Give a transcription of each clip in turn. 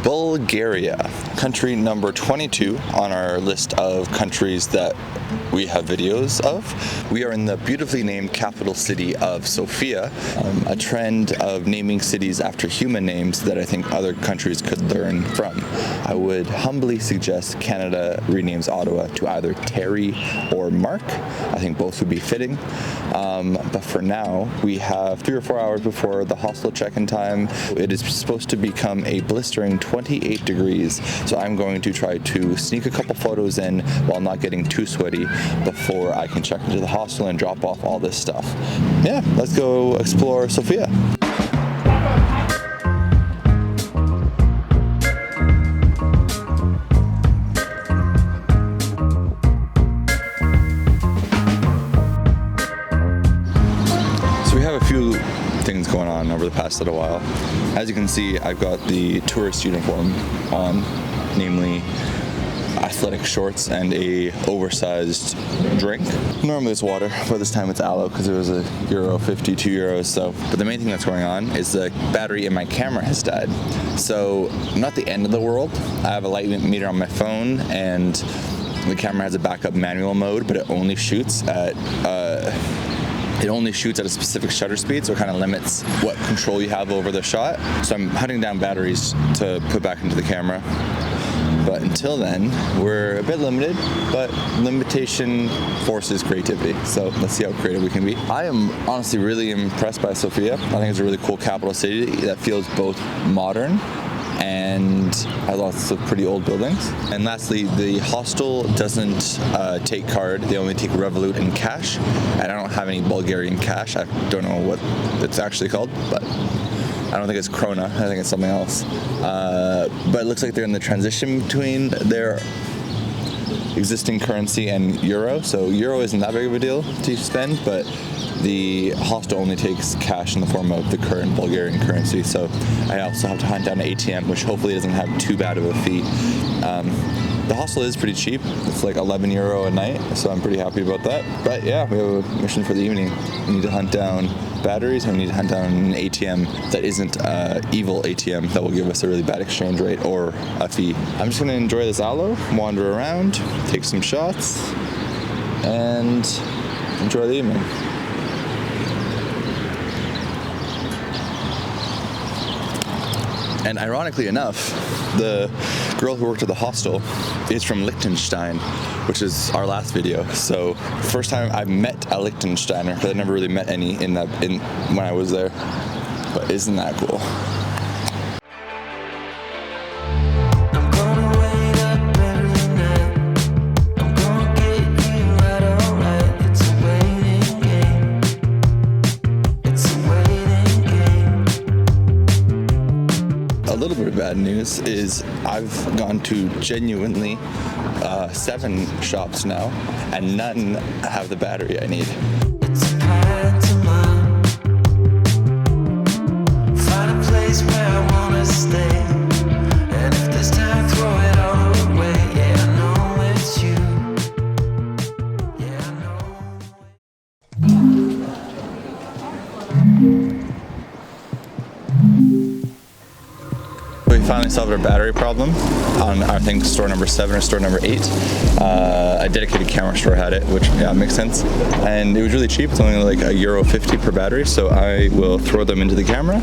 Bulgaria, country number 22 on our list of countries that we have videos of. We are in the beautifully named capital city of Sofia, a trend of naming cities after human names that I think other countries could learn from. I would humbly suggest Canada renames Ottawa to either Terry or Mark. I think both would be fitting. But for now, we have 3 or 4 hours before the hostel check-in time. It is supposed to become a blistering 28 degrees, so I'm going to try to sneak a couple photos in while not getting too sweaty before I can check into the hostel and drop off all this stuff. Yeah, let's go explore Sofia. So we have a few things going on over the past little while. As you can see, I've got the tourist uniform on, namely athletic shorts and a oversized drink. Normally it's water, but this time it's aloe because it was €1.50, €2. So, but the main thing that's going on is the battery in my camera has died. So not the end of the world. I have a light meter on my phone, and the camera has a backup manual mode, but it only shoots at a specific shutter speed, so it kind of limits what control you have over the shot. So I'm hunting down batteries to put back into the camera. But until then, we're a bit limited, but limitation forces creativity. So let's see how creative we can be. I am honestly really impressed by Sofia. I think it's a really cool capital city that feels both modern and has lots of pretty old buildings. And lastly, the hostel doesn't take card. They only take Revolut and cash. And I don't have any Bulgarian cash. I don't know what it's actually called, but I don't think it's krona. I think it's something else. But it looks like they're in the transition between their existing currency and euro. So euro isn't that big of a deal to spend, but the hostel only takes cash in the form of the current Bulgarian currency. So I also have to hunt down an ATM, which hopefully doesn't have too bad of a fee. The hostel is pretty cheap. It's like €11 a night, so I'm pretty happy about that. But yeah, we have a mission for the evening. We need to hunt down batteries, and we need to hunt down an ATM that isn't an evil ATM that will give us a really bad exchange rate or a fee. I'm just gonna enjoy this aloe, wander around, take some shots, and enjoy the evening. And ironically enough, the girl who worked at the hostel is from Liechtenstein, which is our last video. So first time I've met a Liechtensteiner, because I never really met any when I was there. But isn't that cool? A little bit of bad news is I've gone to genuinely 7 shops now, and none have the battery I need. We finally solved our battery problem on, I think, store number 7 or store number 8. A dedicated camera store had it, which, yeah, makes sense. And it was really cheap. It's only like €1.50 per battery, so I will throw them into the camera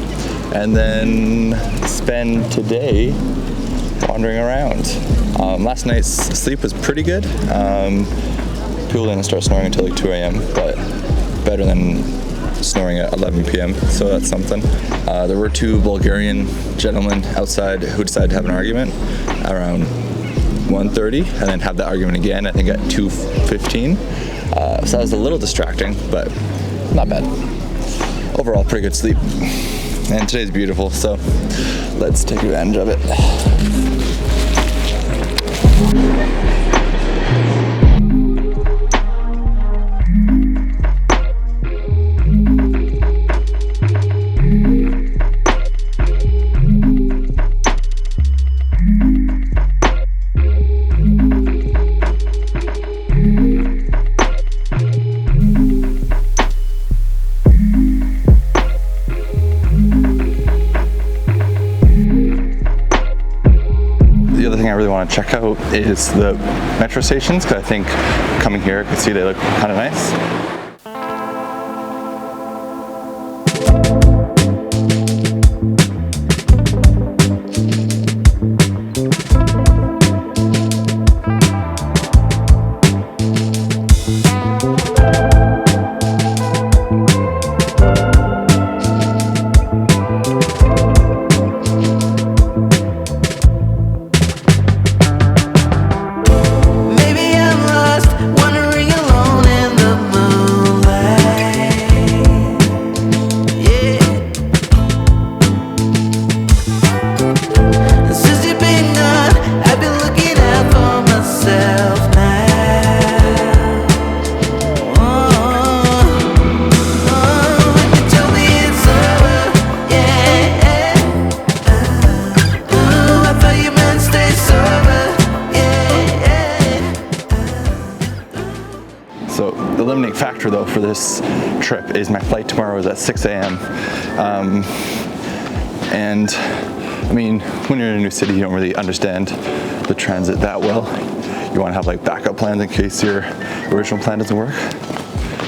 and then spend today wandering around. Last night's sleep was pretty good. People didn't start snoring until like 2 a.m., but better than snoring at 11 p.m., so that's something. There were 2 Bulgarian gentlemen outside who decided to have an argument around 1:30 and then have that argument again, I think at 2:15. So that was a little distracting, but not bad. Overall, pretty good sleep. And today's beautiful, so let's take advantage of it. thing I really want to check out is the metro stations, because I think coming here, I can see they look kind of nice. So the limiting factor though for this trip is my flight tomorrow is at 6 a.m. And I mean, when you're in a new city, you don't really understand the transit that well. You want to have like backup plans in case your original plan doesn't work.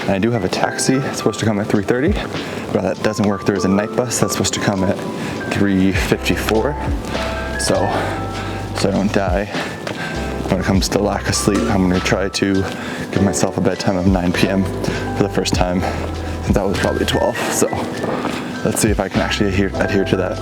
And I do have a taxi, it's supposed to come at 3:30, but that doesn't work. There's a night bus that's supposed to come at 3:54. So I don't die. When it comes to lack of sleep, I'm going to try to give myself a bedtime of 9 p.m. for the first time since I was probably 12. So let's see if I can actually adhere to that.